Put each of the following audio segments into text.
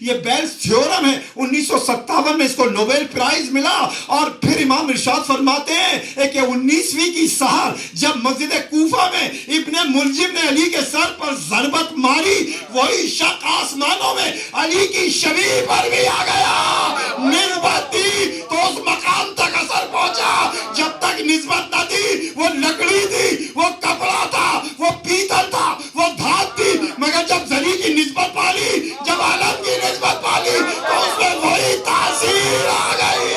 یہ بیلس تھیورم ہے. 1957 میں اس کو نوبل پرائز ملا. اور پھر امام ارشاد فرماتے ہیں کہ 19ویں کی سحر جب مسجد کوفہ میں ابن ملجم نے علی کے سر پر ضربت ماری, وہی شخص آسمانوں میں علی کی شبیہ پر بھی آ گیا. نسبت دی تو اس مقام تک اثر پہنچا. جب تک نسبت نہ دی, وہ لکڑی تھی, وہ کپڑا تھا, وہ پیتل تھا, وہ دھات تھی, مگر جب زلی کی نسبت پالی, جب عالم کی نسبت پالی, تو اس میں وہی تاثیر آ گئی.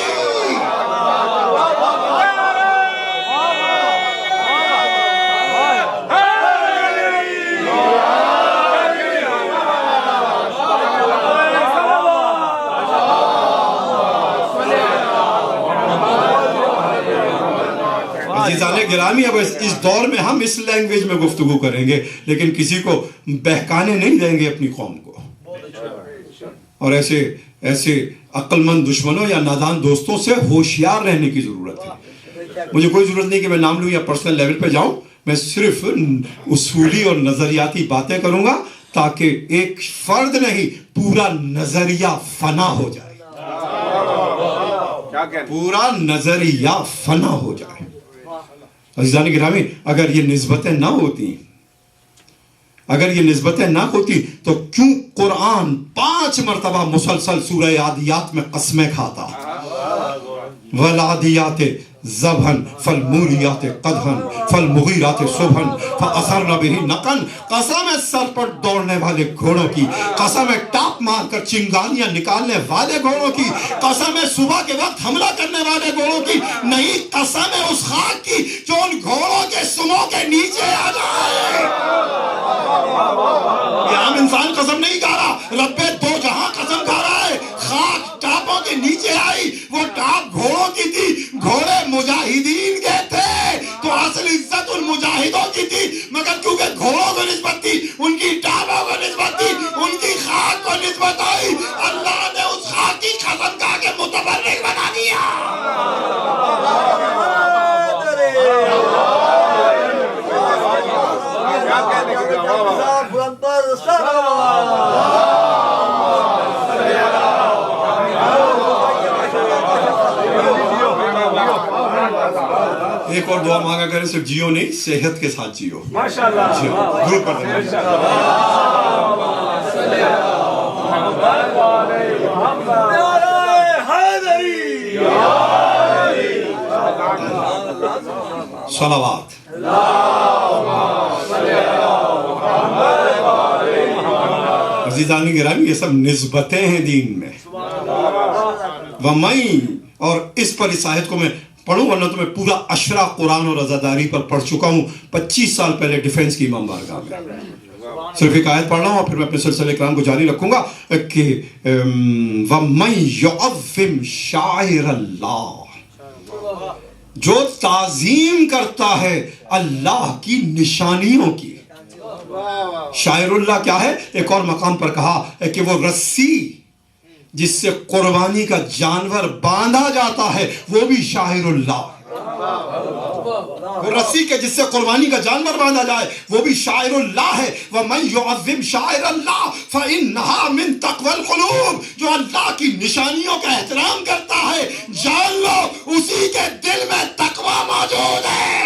عزیزان گرامی, اب اس دور میں ہم اس لینگویج میں گفتگو کریں گے, لیکن کسی کو بہکانے نہیں دیں گے اپنی قوم کو. اور ایسے عقل مند دشمنوں یا نادان دوستوں سے ہوشیار رہنے کی ضرورت ہے. مجھے کوئی ضرورت نہیں کہ میں نام لوں یا پرسنل لیول پہ جاؤں. میں صرف اصولی اور نظریاتی باتیں کروں گا تاکہ ایک فرد نہیں, پورا نظریہ فنا ہو جائے. پورا نظریہ فنا ہو جائے. عزیزان گرامی, اگر یہ نسبتیں نہ ہوتی تو کیوں قرآن 5 مرتبہ مسلسل سورہ عادیات میں قسمیں کھاتا؟ والعادیات ضبحًا فالموریات قدحًا فالمغیرات صبحًا فأثرن به نقعًا. قسم ہے سر پر دوڑنے والے گھوڑوں کی, قسم ہے ٹاپ مار کر چنگاریاں نکالنے والے گھوڑوں کی, قسم ہے صبح کے وقت حملہ کرنے والے گھوڑوں کی. نہیں, قسم ہے اس خاک کی جو ان گھوڑوں کے سموں کے نیچے آ جائے. یہ عام انسان قسم نہیں کھا رہا, رب دو جہاں قسم کھا رہا ہے. خاک ٹاپوں کے نیچے آئی, وہ ٹاپ گھوڑوں کی تھی, گھوڑے مجاہدین کے تھے, تو اصل عزت ان مجاہدوں کی تھی, مگر کیونکہ گھوڑوں کو نسبت تھی, ان کی ٹاپوں کو نسبت تھی, ان کی خاک کو نسبت آئی, اللہ نے اس خاک کی قسم کھا کے متبرک بنا دیا. ایک اور دعا مانگا کریں, صرف جیو نہیں, صحت کے ساتھ جیو. ماشاءاللہ, دور پڑھ دیں. صلوات. عزیزان گرامی, یہ سب نسبتیں ہیں دین میں. وَمَن, اور اس پر اس آیت کو میں پڑھوں, ورنہ تو میں پورا اشرا قرآن اور رضاداری پر پڑھ چکا ہوں 25 سال پہلے ڈیفنس کی امام بارگاہ میں. صرف ایک آیت پڑھ رہا ہوں اور پھر میں اپنے سلسلے کرام کو جاری رکھوں گا کہ وَمَن يُعَظِّمْ شَعَائِرَ اللَّهِ, جو تعظیم کرتا ہے اللہ کی نشانیوں کی. شاعر اللہ کیا ہے؟ ایک اور مقام پر کہا کہ وہ رسی جس سے قربانی کا جانور باندھا جاتا ہے وہ بھی شاعر اللہ. وہ رسی کے جس سے قربانی کا جانور باندھا جائے وہ بھی شاعر اللہ ہے. وَمَن يُعَظِّمْ شَعَائِرَ اللَّهِ فَإِنَّهَا مِن تَقْوَى الْقُلُوبِ, جو اللہ کی نشانیوں کا احترام کرتا ہے, جان لو اسی کے دل میں تقوی موجود ہے.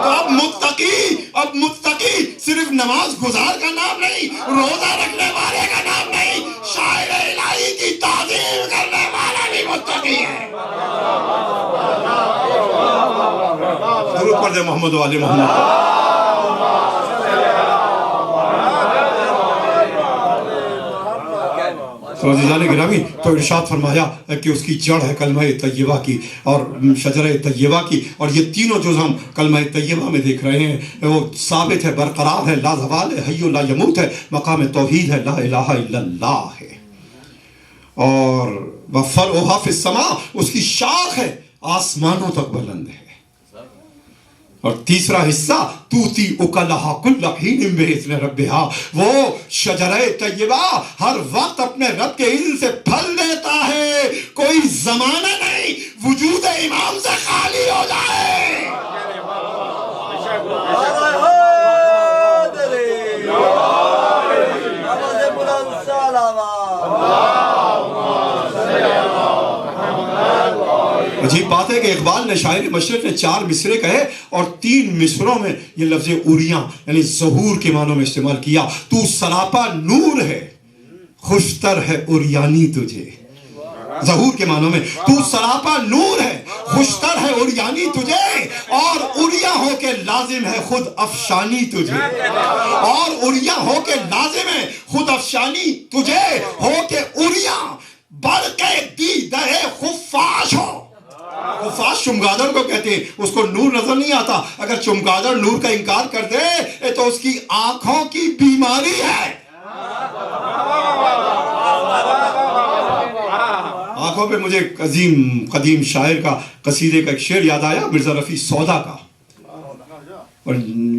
تو اب متقی صرف نماز گزار کا نام نہیں, روزہ رکھنے والے کا نام نہیں, شاعر الہی کی تعظیم کرنے والا بھی متقی ہے. درود پڑھ دے محمد و آل محمد. تو عزیزان گرامی, تو ارشاد فرمایا کہ اس کی جڑ ہے کلمہ طیبہ کی اور شجرہ طیبہ کی, اور یہ تینوں جو ہم کلمہ طیبہ میں دیکھ رہے ہیں وہ ثابت ہے, برقرار ہے, لا زوال ہے, حی لا یموت ہے, مقام توحید ہے, لا الہ الا اللہ ہے. اور وَفَرْعُهَا فِي السَّمَاءِ, اس کی شاخ ہے آسمانوں تک بلند ہے. اور تیسرا حصہ توتی اکلہا کل حین باذن ربہا, وہ شجرہ طیبہ ہر وقت اپنے رب کے اذن سے پھل دیتا ہے, کوئی زمانہ نہیں وجود امام سے خالی ہو جائے. عجیب بات ہے کہ اقبال نے شاعر مشرق نے 4 مصرے کہے اور 3 مصروں میں یہ لفظ اریاں یعنی ظہور کے معنوں میں استعمال کیا. تو سراپا نور ہے خوشتر ہے اریانی تجھے. ظہور کے معنوں میں تو سراپا نور ہے خوشتر ہے اریانی تجھے اور اریا ہو کے لازم ہے خود افشانی تجھے. اور اریا ہو کے لازم ہے خود افشانی تجھے ہو کے اریا برق دیدہ خفاش ہو. خفاش چمگادڑ کو کہتے ہیں. اس کو نور نظر نہیں آتا. اگر چمگادڑ نور کا انکار کر دے تو اس کی آنکھوں کی بیماری ہے. آنکھوں پہ مجھے قدیم شاعر کا قصیدے کا ایک شعر یاد آیا مرزا رفیع سودا کا. اور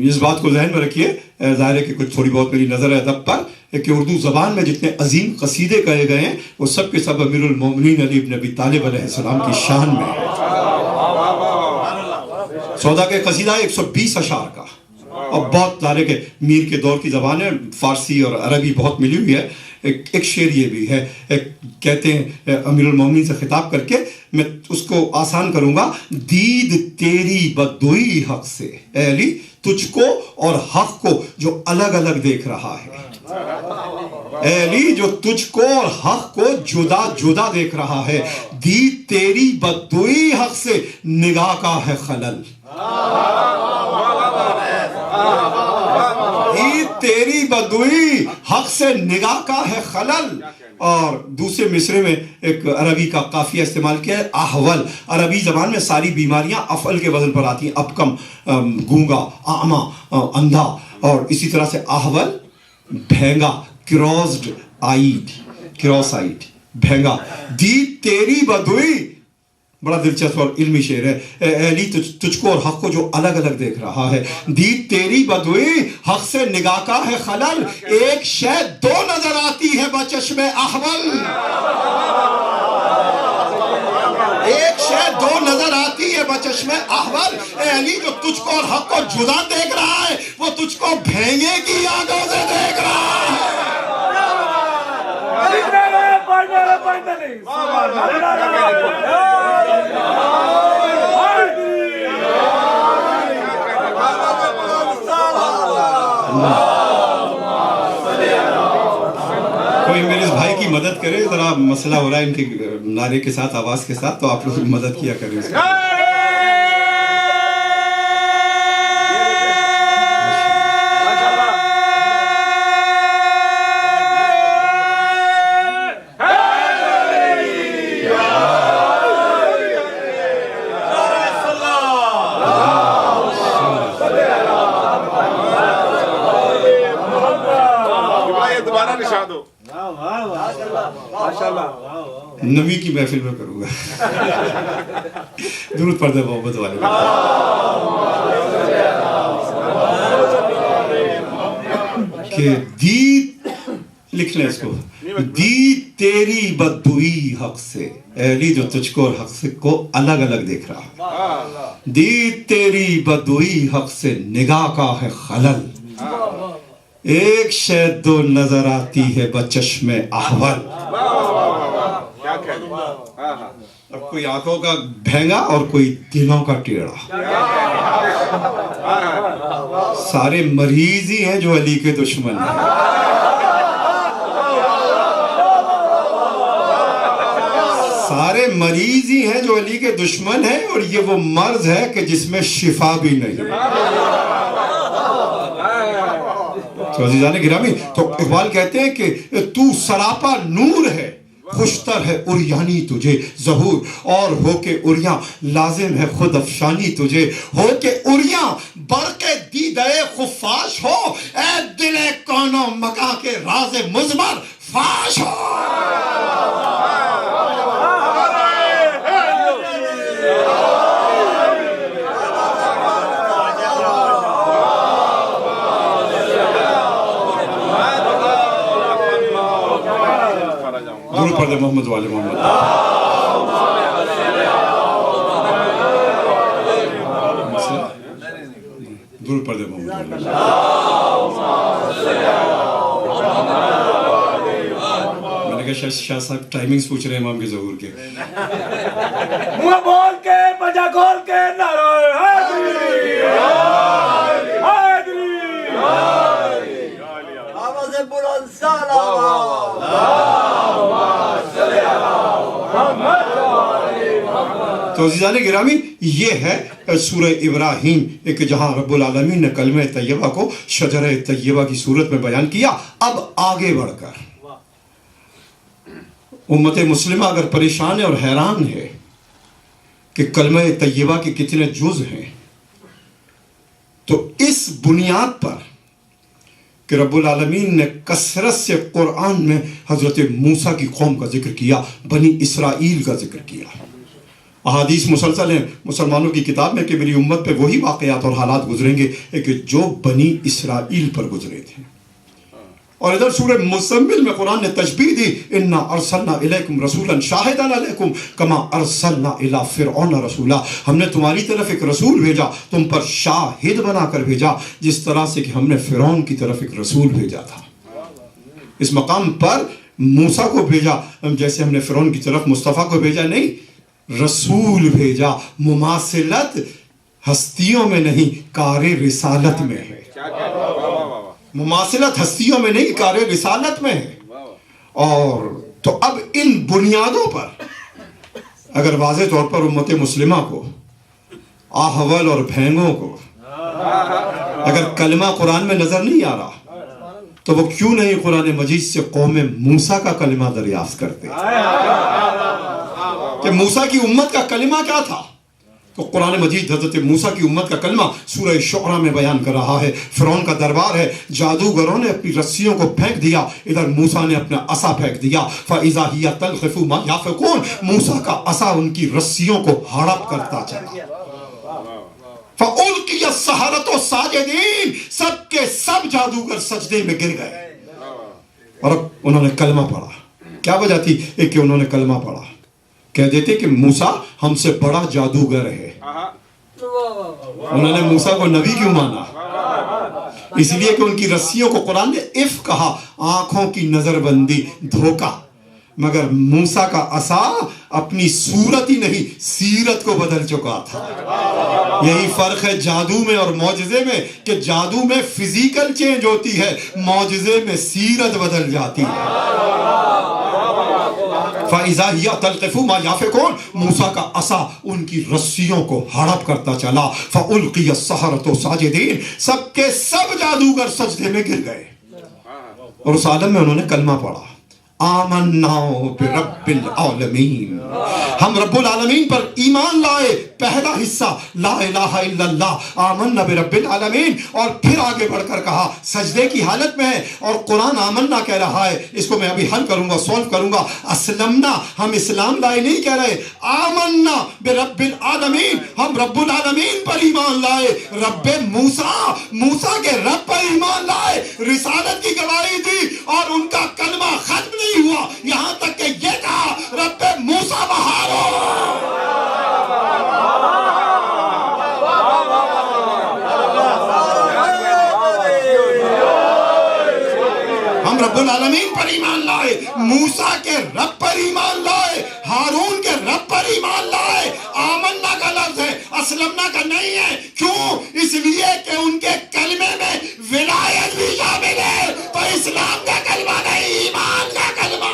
اس بات کو ذہن میں رکھیے ظاہر ہے کہ کچھ تھوڑی بہت میری نظر ادب پر کہ اردو زبان میں جتنے عظیم قصیدے کہے گئے ہیں وہ سب کے سب امیر المومنین علی بن ابی طالب علیہ السلام کی شان میں ہے. سودا کے قصیدہ 120 اشعار کا اور بہت ظاہر کہ میر کے دور کی زبان ہے. فارسی اور عربی بہت ملی ہوئی ہے. ایک شعر یہ بھی ہے کہتے ہیں امیر المومنین سے خطاب کر کے میں اس کو آسان کروں گا. دید تیری بدوئی حق سے اے علی تجھ کو اور حق کو جو الگ الگ دیکھ رہا ہے. اے علی جو تجھ کو اور حق کو جدا جدا دیکھ رہا ہے. دید تیری بدوئی حق سے نگاہ کا ہے خلل. تیری بدوئی حق سے نگاہ کا ہے خلل. اور دوسرے مصرے میں ایک عربی کا قافیہ استعمال کیا ہے احول. عربی زبان میں ساری بیماریاں افعل کے وزن پر آتی ہیں. ابکم گونگا اعمى اندھا اور اسی طرح سے احول بھینگا کروسڈ آئیڈ کروس آئیڈ بھینگا. دی تیری بدوئی بڑا دلچسپ اور علمی شعر ہے. اے علی تجھ کو اور حق کو جو الگ الگ دیکھ رہا ہے. دید تیری بدوئی حق سے نگاہ کا ہے خلل. ایک شے دو نظر آتی ہے بچشم احول. ایک شے دو نظر آتی ہے بچشم احول. اے علی جو تجھ کو اور حق کو جدا دیکھ رہا ہے وہ تجھ کو بھینگے کی آنکھوں سے دیکھ رہا ہے. کوئی میرے اس بھائی کی مدد کرے ذرا. مسئلہ ہو رہا ہے ان کے نعرے کے ساتھ آواز کے ساتھ تو آپ لوگ مدد کیا کریں. نبی کی محفل میں کروں گا. درود پڑھ دے محبت والے. کہ دید لکھ لیں اس کو. دید تیری بدوئی حق سے اے علی جو تجھ کو اور حق سے کو الگ الگ دیکھ رہا. دید تیری بدوئی حق سے نگاہ کا ہے خلل. ایک شے دو نظر آتی ہے بچشم احول. اب کوئی آنکھوں کا بھینگا اور کوئی دلوں کا ٹیڑھا. سارے مریض ہی ہیں جو علی کے دشمن ہیں. سارے مریض ہی ہیں جو علی کے دشمن ہیں اور یہ وہ مرض ہے کہ جس میں شفا بھی نہیں. تو عزیزان گرامی تو اقبال کہتے ہیں کہ تو سراپا نور ہے خوشتر ہے اریانی تجھے ظہور اور ہو کے اریاں لازم ہے خود افشانی تجھے. ہو کے اریاں برق دیدہ خفاش ہو اے دل کون و مکاں کے راز مضمر فاش ہو. درود پڑھ دے محمد والے محمد. درود پڑھ دے محمد. لگا شاہ صاحب ٹائمنگز پوچھ رہے ہیں امام کے ظہور کے. منہ بول کے بجا کھول کے نعرہ حیدری حیدری آواز بلند صلوات تو عزیزان گرامی یہ ہے سورہ ابراہیم کہ جہاں رب العالمین نے کلمہ طیبہ کو شجرہ طیبہ کی صورت میں بیان کیا. اب آگے بڑھ کر امت مسلمہ اگر پریشان ہے اور حیران ہے کہ کلمہ طیبہ کے کتنے جز ہیں، تو اس بنیاد پر کہ رب العالمین نے کثرت سے قرآن میں حضرت موسیٰ کی قوم کا ذکر کیا، بنی اسرائیل کا ذکر کیا. احادیث مسلسل ہیں مسلمانوں کی کتاب میں کہ میری امت پہ وہی واقعات اور حالات گزریں گے کہ جو بنی اسرائیل پر گزرے تھے. اور ادھر سورہ مزمل میں قرآن نے تشبیہ دی، اِنَّا أَرْسَلْنَا إِلَيْكُمْ رَسُولًا شَاهِدًا عَلَيْكُمْ كَمَا أَرْسَلْنَا إِلَىٰ فِرْعَوْنَ رَسُولًا. ہم نے تمہاری طرف ایک رسول بھیجا، تم پر شاہد بنا کر بھیجا، جس طرح سے کہ ہم نے فرعون کی طرف ایک رسول بھیجا تھا. اس مقام پر موسیٰ کو بھیجا جیسے ہم نے فرعون کی طرف مصطفیٰ کو بھیجا نہیں، رسول بھیجا. مماثلت ہستیوں میں نہیں کار رسالت میں ہے. مماثلت ہستیوں میں نہیں کار رسالت میں ہے. اور تو اب ان بنیادوں پر اگر واضح طور پر امت مسلمہ کو، آہول اور بھینگوں کو اگر کلمہ قرآن میں نظر نہیں آ رہا تو وہ کیوں نہیں قرآن مجید سے قوم موسیٰ کا کلمہ دریافت کرتے کہ موسیٰ کی امت کا کلمہ کیا تھا. تو قرآن مجید حضرت موسیٰ کی امت کا کلمہ سورہ شعراء میں بیان کر رہا ہے. فرعون کا دربار ہے، جادوگروں نے اپنی رسیوں کو پھینک دیا، ادھر موسیٰ نے اپنا عصا پھینک دیا. فَإِذَا هِيَ تَلْقِفُ مَا يَأْفِكُونَ. موسیٰ کا عصا ان کی رسیوں کو ہڑپ کرتا چلا. فَأُلْقِيَ السَّحَرَةُ سَاجِدِينَ. سب کے سب جادوگر سجدے میں گر گئے. اور اب انہوں نے کلمہ پڑھا. کیا وجہ تھی کہ انہوں نے کلمہ پڑھا؟ کہہ دیتے کہ موسیٰ ہم سے بڑا جادوگر ہے. انہوں نے موسیٰ کو نبی کیوں مانا؟ اس لیے کہ ان کی رسیوں کو قرآن نے اف کہا، آنکھوں کی نظر بندی، دھوکہ. مگر موسیٰ کا عصا اپنی صورت ہی نہیں سیرت کو بدل چکا تھا. یہی فرق ہے جادو میں اور معجزے میں کہ جادو میں فزیکل چینج ہوتی ہے، معجزے میں سیرت بدل جاتی ہے. فَإِذَا هِيَ تَلْقِفُ مَا يَأْفِكُونَ. موسیٰ کا عصا ان کی رسیوں کو ہڑپ کرتا چلا. فَأُلْقِيَ السَّحَرَةُ سَاجِدِينَ. سب کے سب جادوگر سجدے میں گر گئے. اور اس عالم میں انہوں نے کلمہ پڑھا، آمنا برب العالمین. ہم رب العالمین پر ایمان لائے. پہلا حصہ لا الہ الا اللہ، آمنا برب العالمین. اور پھر آگے بڑھ کر کہا سجدے کی حالت میں ہے اور قرآن آمنا کہہ رہا ہے. اس کو میں ابھی حل کروں گا، سولف کروں گا. اسلمنا، ہم اسلام لائے نہیں کہہ رہے، آمنا برب العالمین. ہم رب العالمین پر ایمان لائے. رب موسیٰ، موسیٰ کے رب پر ایمان لائے. رسالت کی گواہی دی اور ان کا کلمہ ختم نہیں ہوا یہاں تک کہ یہ کہا رب موسیٰ و ہارون. ہم رب العالمین پر ایمان لائے، موسیٰ کے رب پر ایمان لائے، ہارون کے رب پر ایمان لائے. آمنا کا لفظ ہے، اسلمنا کا نہیں ہے. کیوں؟ اس لیے کہ ان کے کلمے میں ولایت بھی شامل ہے. تو اسلام کا کلمہ نہیں، ایمان کا کلمہ.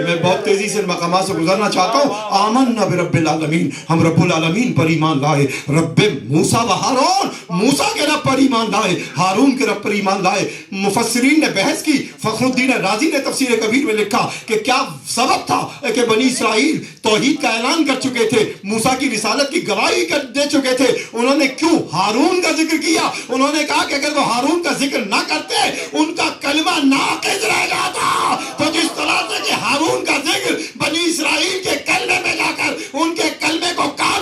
میں بہت تیزی سے مقامات سے گزرنا چاہتا ہوں. آمنا برب العالمین، ہم رب العالمین پر ایمان لائے. رب موسیٰ و ہارون، موسیٰ کے رب پر ایمان لائے، ہارون کے رب پر ایمان لائے. مفسرین نے بحث کی. فخر الدین رازی نے تفسیر کبیر میں لکھا کہ کیا سبب تھا کہ بنی اسرائیل توحید کا اعلان کر چکے تھے، موسیٰ کی رسالت کی گواہی دے چکے تھے، انہوں نے کیوں ہارون کا ذکر کیا؟ انہوں نے کہا کہ اگر وہ ہارون کا ذکر نہ کرتے ان کا کلمہ ناقص رہ جاتا. تو جس طرح سے کہ ہارون کا ذکر بنی اسرائیل کے کلمے میں جا کر ان کے کلمے کو کام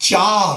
4